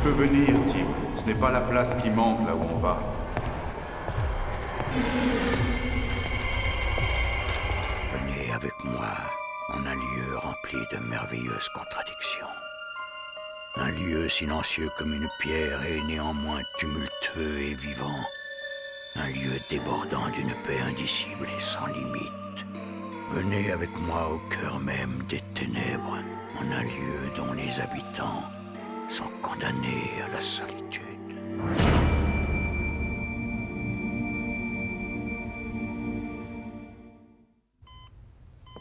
peux venir, Tim. Ce n'est pas la place qui manque là où on va. Venez avec moi en un lieu rempli de merveilleuses contradictions. Un lieu silencieux comme une pierre et néanmoins tumultueux et vivant. Un lieu débordant d'une paix indicible et sans limite. Venez avec moi au cœur même des ténèbres, en un lieu dont les habitants sont condamnés à la solitude.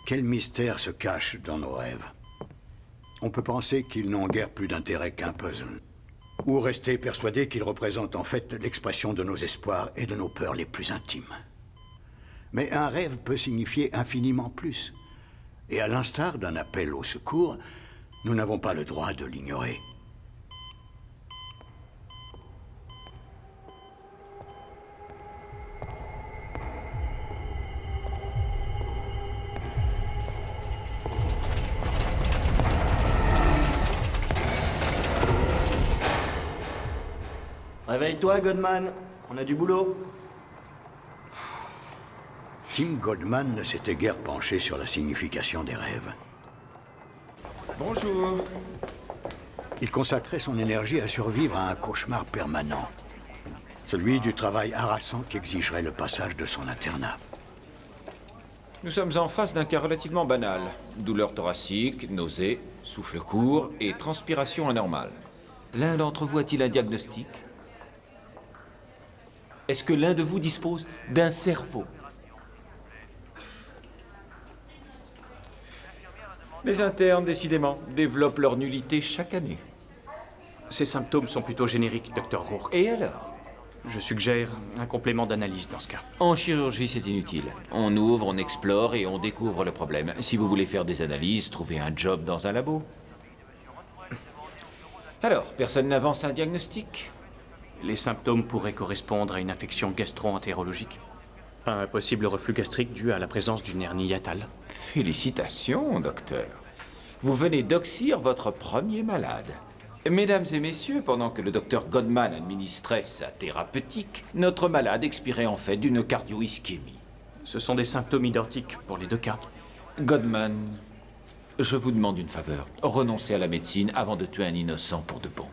Quel mystère se cache dans nos rêves? On peut penser qu'ils n'ont guère plus d'intérêt qu'un puzzle. Ou rester persuadé qu'ils représentent en fait l'expression de nos espoirs et de nos peurs les plus intimes. Mais un rêve peut signifier infiniment plus. Et à l'instar d'un appel au secours, nous n'avons pas le droit de l'ignorer. Réveille-toi, Godman. On a du boulot. Tim Goldman ne s'était guère penché sur la signification des rêves. Bonjour. Il consacrait son énergie à survivre à un cauchemar permanent. Celui du travail harassant qu'exigerait le passage de son internat. Nous sommes en face d'un cas relativement banal. Douleur thoracique, nausées, souffle court et transpiration anormale. L'un d'entre vous a-t-il un diagnostic? Est-ce que l'un de vous dispose d'un cerveau? Les internes, décidément, développent leur nullité chaque année. Ces symptômes sont plutôt génériques, Dr. Rourke. Et alors? Je suggère un complément d'analyse dans ce cas. En chirurgie, c'est inutile. On ouvre, on explore et on découvre le problème. Si vous voulez faire des analyses, trouvez un job dans un labo. Alors, personne n'avance un diagnostic? Les symptômes pourraient correspondre à une infection gastro-entérologique. Un possible reflux gastrique dû à la présence d'une hernie hiatale. Félicitations, docteur. Vous venez d'oxyre votre premier malade. Mesdames et messieurs, pendant que le docteur Godman administrait sa thérapeutique, notre malade expirait en fait d'une cardio-ischémie. Ce sont des symptômes identiques pour les deux cas. Godman, je vous demande une faveur. Renoncez à la médecine avant de tuer un innocent pour de bon.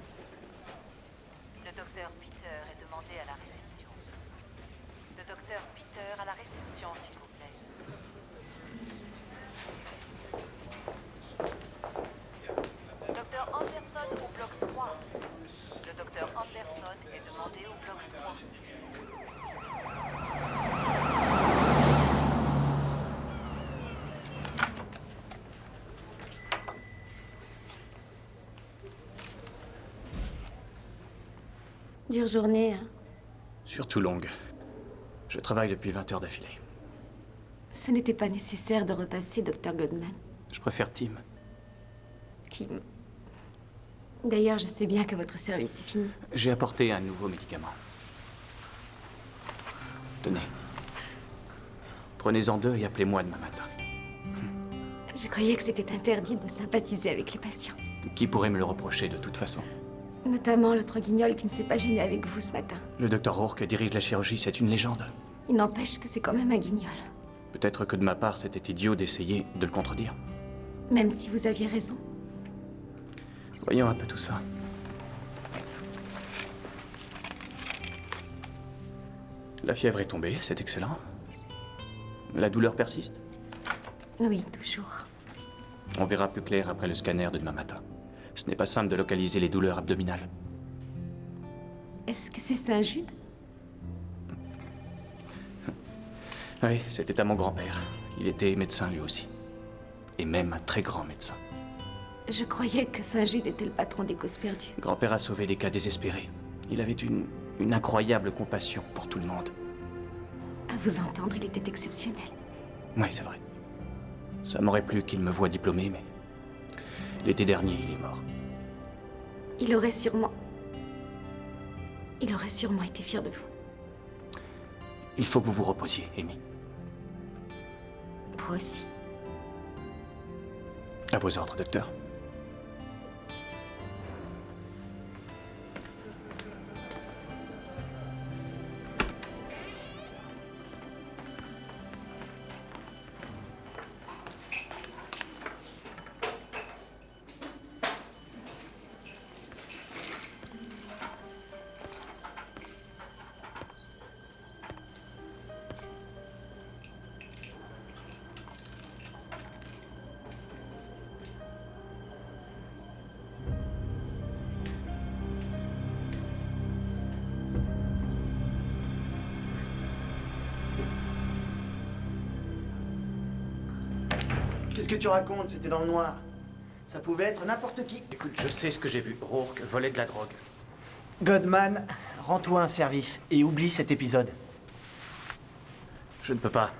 Le docteur Peter est demandé à la réception. Le docteur Peter à la réception, s'il vous plaît. Docteur Anderson au bloc 3. Le docteur Anderson est demandé au bloc 3. Dure journée, hein. Surtout longue. Je travaille depuis 20 heures d'affilée. Ce n'était pas nécessaire de repasser, Dr. Goodman. Je préfère Tim. Tim. D'ailleurs, je sais bien que votre service est fini. J'ai apporté un nouveau médicament. Tenez. Prenez-en 2 et appelez-moi demain matin. Je croyais que c'était interdit de sympathiser avec les patients. Qui pourrait me le reprocher de toute façon? Notamment l'autre guignol qui ne s'est pas gêné avec vous ce matin. Le docteur Rourke dirige la chirurgie, c'est une légende. Il n'empêche que c'est quand même un guignol. Peut-être que de ma part, c'était idiot d'essayer de le contredire. Même si vous aviez raison. Voyons un peu tout ça. La fièvre est tombée, c'est excellent. La douleur persiste? Oui, toujours. On verra plus clair après le scanner de demain matin. Ce n'est pas simple de localiser les douleurs abdominales. Est-ce que c'est Saint-Jude? Oui, c'était à mon grand-père. Il était médecin lui aussi. Et même un très grand médecin. Je croyais que Saint-Jude était le patron des causes perdues. Grand-père a sauvé des cas désespérés. Il avait une incroyable compassion pour tout le monde. À vous entendre, il était exceptionnel. Oui, c'est vrai. Ça m'aurait plu qu'il me voie diplômé, mais... l'été dernier, il est mort. Il aurait sûrement été fier de vous. Il faut que vous vous reposiez, Amy. Vous aussi. À vos ordres, docteur. que tu racontes? C'était dans le noir. Ça pouvait être n'importe qui. Écoute, je sais ce que j'ai vu. Rourke volait de la drogue. Godman, rends-toi un service et oublie cet épisode. Je ne peux pas.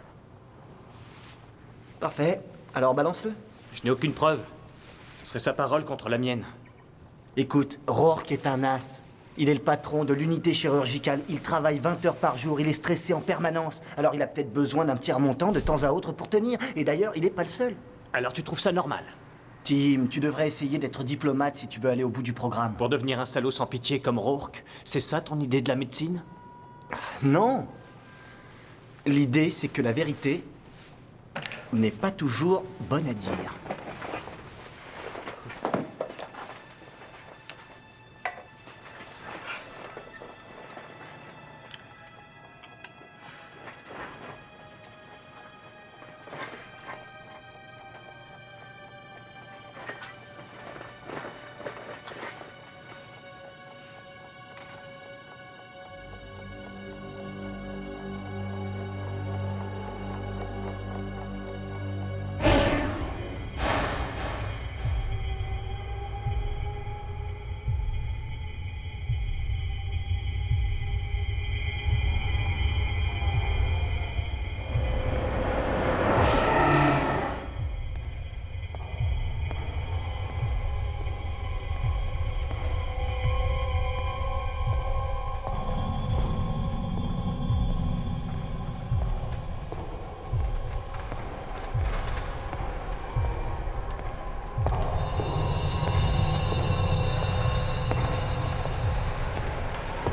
Parfait. Alors balance-le. Je n'ai aucune preuve. Ce serait sa parole contre la mienne. Écoute, Rourke est un as. Il est le patron de l'unité chirurgicale. Il travaille 20 heures par jour. Il est stressé en permanence. Alors il a peut-être besoin d'un petit remontant de temps à autre pour tenir. Et d'ailleurs, il n'est pas le seul. Alors tu trouves ça normal? Tim, tu devrais essayer d'être diplomate si tu veux aller au bout du programme. Pour devenir un salaud sans pitié comme Rourke, c'est ça ton idée de la médecine? Non. L'idée, c'est que la vérité n'est pas toujours bonne à dire.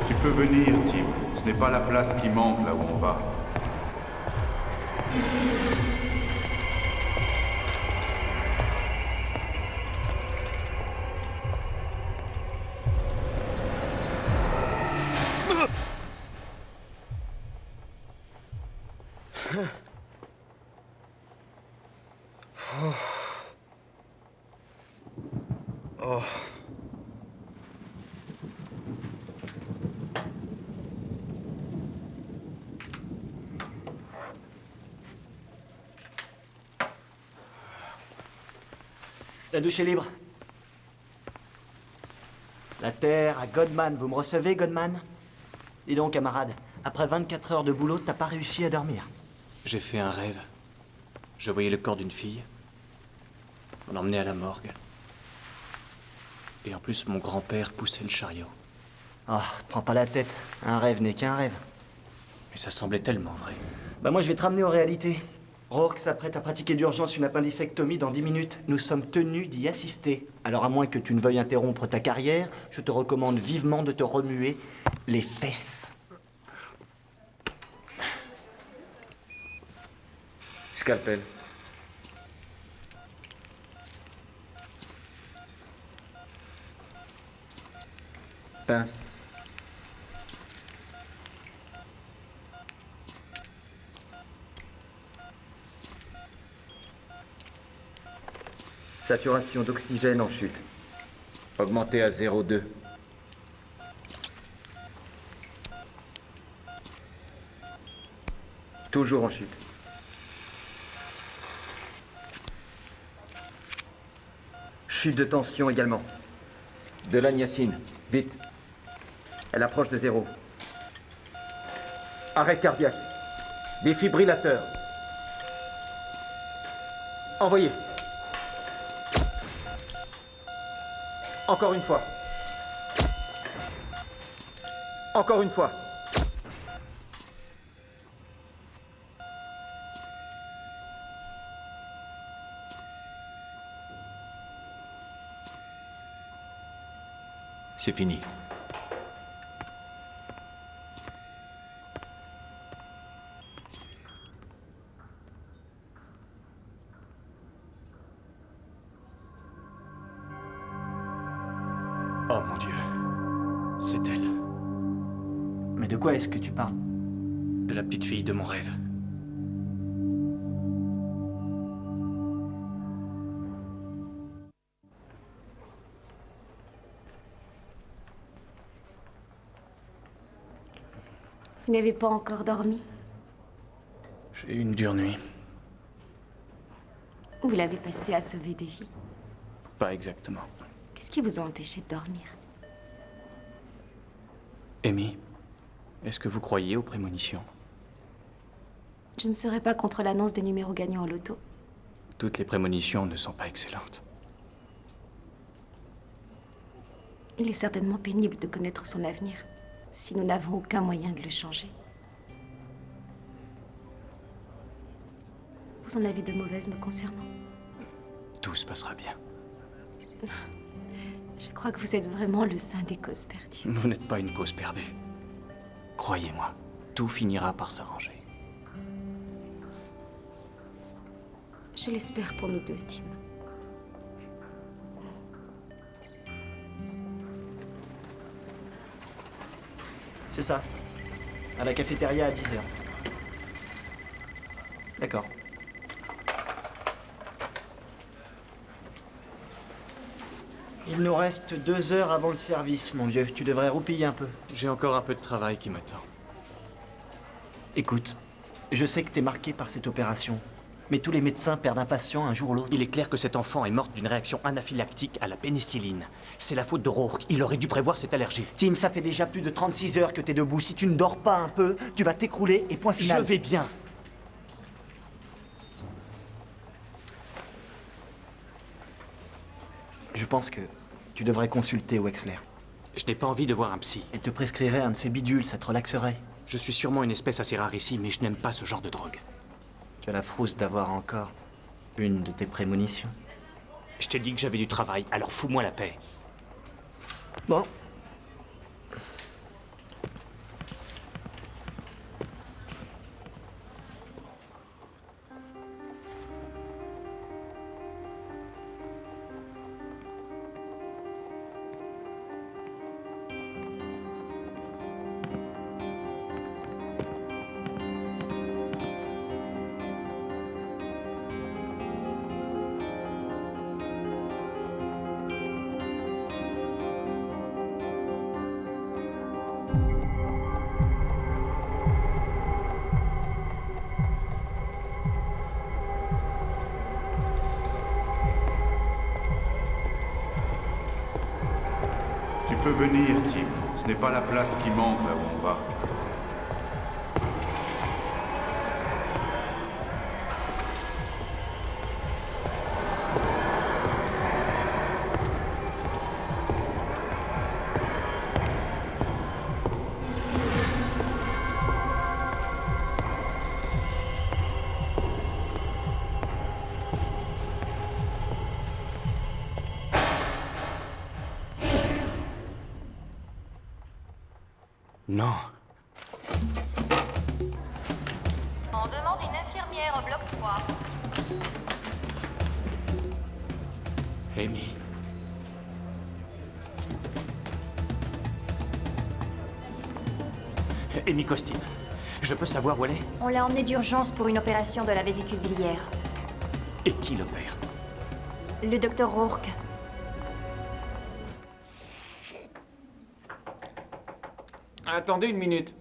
Tu peux venir, Tim. Ce n'est pas la place qui manque là où on va. La douche est libre. La terre à Godman. Vous me recevez, Godman? Dis donc, camarade, après 24 heures de boulot, t'as pas réussi à dormir. J'ai fait un rêve. Je voyais le corps d'une fille. On l'emmenait à la morgue. Et en plus, mon grand-père poussait le chariot. Oh, te prends pas la tête. Un rêve n'est qu'un rêve. Mais ça semblait tellement vrai. Bah moi, je vais te ramener aux réalités. Rourke s'apprête à pratiquer d'urgence une appendicectomie dans 10 minutes. Nous sommes tenus d'y assister. Alors à moins que tu ne veuilles interrompre ta carrière, je te recommande vivement de te remuer les fesses. Scalpel. Pince. Saturation d'oxygène en chute. Augmenté à 0,2. Toujours en chute. Chute de tension également. De l'agnacine. Vite. Elle approche de 0. Arrêt cardiaque. Défibrillateur. Envoyé. Encore une fois. Encore une fois. C'est fini. Oh mon Dieu. C'est elle. Mais de quoi est-ce que tu parles? De la petite fille de mon rêve. Vous n'avez pas encore dormi? J'ai eu une dure nuit. Vous l'avez passé à sauver des vies. Pas exactement. Qu'est-ce qui vous a empêché de dormir? Amy, est-ce que vous croyez aux prémonitions? Je ne serais pas contre l'annonce des numéros gagnants au loto. Toutes les prémonitions ne sont pas excellentes. Il est certainement pénible de connaître son avenir, si nous n'avons aucun moyen de le changer. Vous en avez de mauvaises me concernant. Tout se passera bien. Je crois que vous êtes vraiment le saint des causes perdues. Vous n'êtes pas une cause perdue. Croyez-moi, tout finira par s'arranger. Je l'espère pour nous deux, Tim. C'est ça. À la cafétéria à 10h. D'accord. Il nous reste 2 heures avant le service, mon vieux. Tu devrais roupiller un peu. J'ai encore un peu de travail qui m'attend. Écoute, je sais que t'es marqué par cette opération. Mais tous les médecins perdent un patient un jour ou l'autre. Il est clair que cet enfant est morte d'une réaction anaphylactique à la pénicilline. C'est la faute de Rourke. Il aurait dû prévoir cette allergie. Tim, ça fait déjà plus de 36 heures que t'es debout. Si tu ne dors pas un peu, tu vas t'écrouler et point final. Je vais bien. Je pense que tu devrais consulter Wexler. Je n'ai pas envie de voir un psy. Elle te prescrirait un de ces bidules, ça te relaxerait. Je suis sûrement une espèce assez rare ici, mais je n'aime pas ce genre de drogue. Tu as la frousse d'avoir encore une de tes prémonitions. Je t'ai dit que j'avais du travail, alors fous-moi la paix. Bon. Tu peux venir, Tim. Ce n'est pas la place qui manque là où on va. Non. On demande une infirmière au bloc 3. Amy. Amy Costin. Je peux savoir où elle est? On l'a emmenée d'urgence pour une opération de la vésicule biliaire. Et qui l'opère? Le docteur Rourke. Attendez une minute.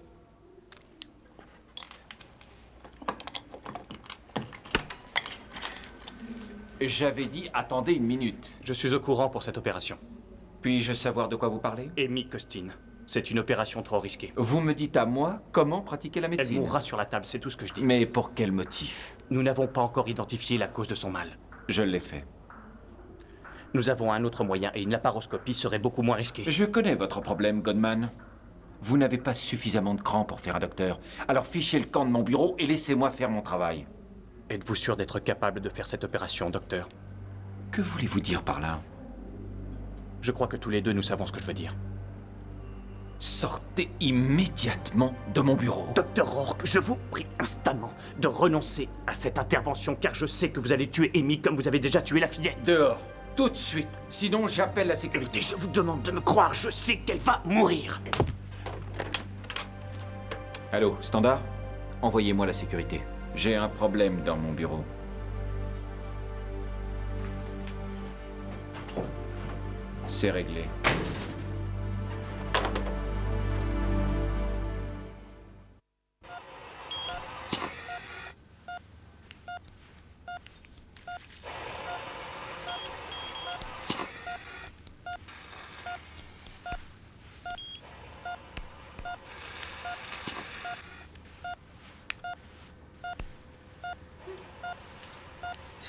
J'avais dit attendez une minute. Je suis au courant pour cette opération. Puis-je savoir de quoi vous parlez? Amy Costin. C'est une opération trop risquée. Vous me dites à moi comment pratiquer la Elle médecine? mourra sur la table, c'est tout ce que je dis. Mais pour quel motif? Nous n'avons pas encore identifié la cause de son mal. Je l'ai fait. Nous avons un autre moyen et une laparoscopie serait beaucoup moins risquée. Je connais votre problème, Godman. Vous n'avez pas suffisamment de cran pour faire un docteur. Alors fichez le camp de mon bureau et laissez-moi faire mon travail. Êtes-vous sûr d'être capable de faire cette opération, docteur? Que voulez-vous dire par là? Je crois que tous les deux nous savons ce que je veux dire. Sortez immédiatement de mon bureau. Docteur Rourke, je vous prie instamment de renoncer à cette intervention car je sais que vous allez tuer Amy comme vous avez déjà tué la fillette. Dehors, tout de suite. Sinon, j'appelle la sécurité. Je vous demande de me croire, je sais qu'elle va mourir. Allô, standard? Envoyez-moi la sécurité. J'ai un problème dans mon bureau. C'est réglé.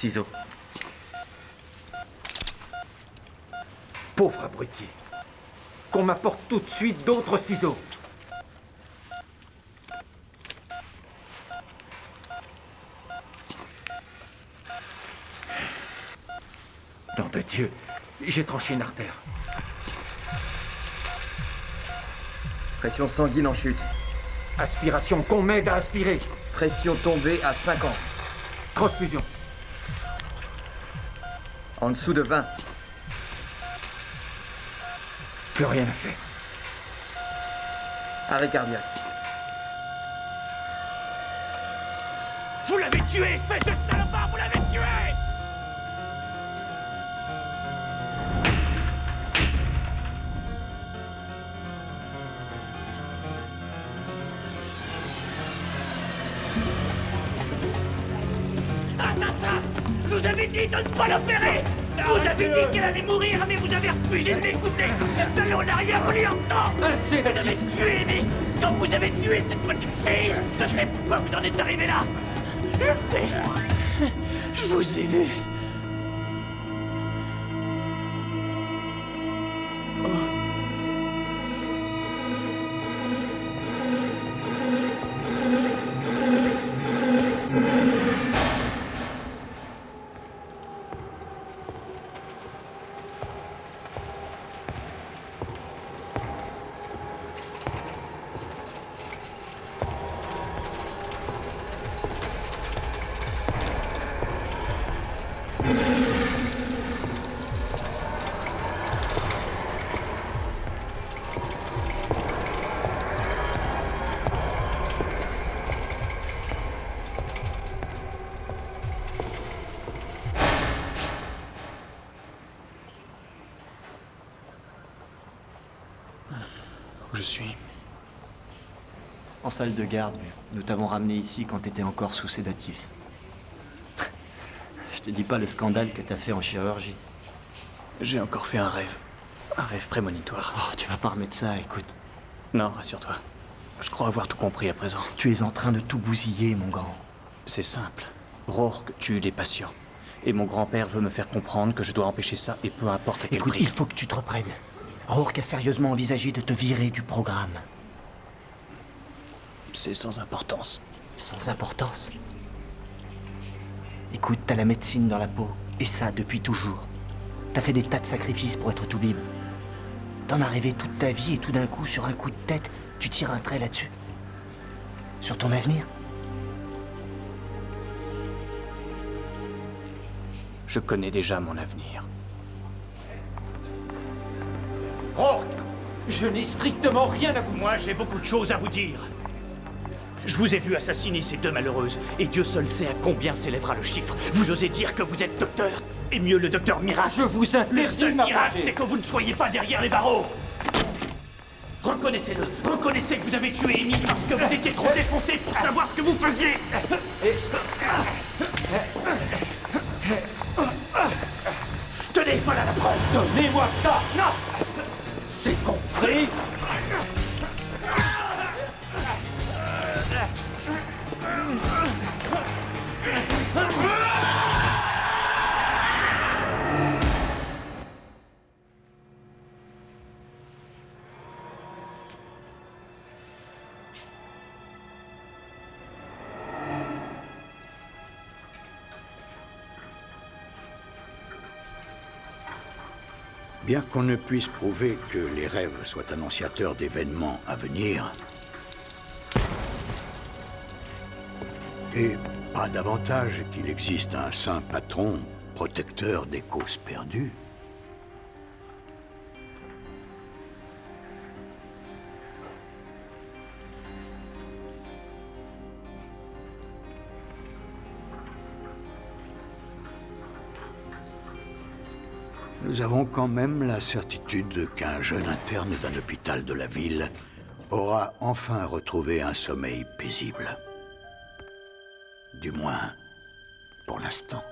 Ciseaux. Pauvre abruti. Qu'on m'apporte tout de suite d'autres ciseaux. Nom de Dieu, j'ai tranché une artère. Pression sanguine en chute. Aspiration, qu'on m'aide à aspirer. Pression tombée à 50. Transfusion. En dessous de 20. Plus rien à faire. Arrêt cardiaque. Vous l'avez tué, espèce de salopard, vous l'avez tué! Assassin! Je vous avais dit de ne pas l'opérer! Vous avez dit qu'elle allait mourir, mais vous avez refusé de m'écouter! Cette salaud n'a rien voulu entendre! Assez, Vous avez tué, mais quand vous avez tué cette petite fille, je sais pourquoi vous en êtes arrivé là! Je le sais! Je vous ai vu! Où je suis? En salle de garde. Nous t'avons ramené ici quand t'étais encore sous sédatif. Je te dis pas le scandale que t'as fait en chirurgie. J'ai encore fait un rêve. Un rêve prémonitoire. Oh, tu vas pas remettre ça, écoute. Non, rassure-toi. Je crois avoir tout compris à présent. Tu es en train de tout bousiller, mon grand. C'est simple. Rourke tue les patients. Et mon grand-père veut me faire comprendre que je dois empêcher ça, et peu importe à quel Écoute, prix. il faut que tu te reprennes. Rourke a sérieusement envisagé de te virer du programme. C'est sans importance. Sans importance. Écoute, t'as la médecine dans la peau. Et ça, depuis toujours. T'as fait des tas de sacrifices pour être tout libre. T'en as rêvé toute ta vie et tout d'un coup, sur un coup de tête, tu tires un trait là-dessus. Sur ton avenir. Je connais déjà mon avenir. Rourke! Je n'ai strictement rien à vous. Moi, j'ai beaucoup de choses à vous dire. Je vous ai vu assassiner ces deux malheureuses, et Dieu seul sait à combien s'élèvera le chiffre. Vous osez dire que vous êtes docteur, et mieux le docteur Miracle. Je vous Le interdis seul de miracle, m'approcher. c'est que vous ne soyez pas derrière les barreaux. Reconnaissez-le. Reconnaissez que vous avez tué Amy parce que vous étiez trop défoncé pour savoir ce que vous faisiez. Tenez, voilà la preuve. Donnez-moi ça. Non! C'est compris. Bien qu'on ne puisse prouver que les rêves soient annonciateurs d'événements à venir, et pas davantage qu'il existe un saint patron, protecteur des causes perdues, nous avons quand même la certitude qu'un jeune interne d'un hôpital de la ville aura enfin retrouvé un sommeil paisible. Du moins, pour l'instant.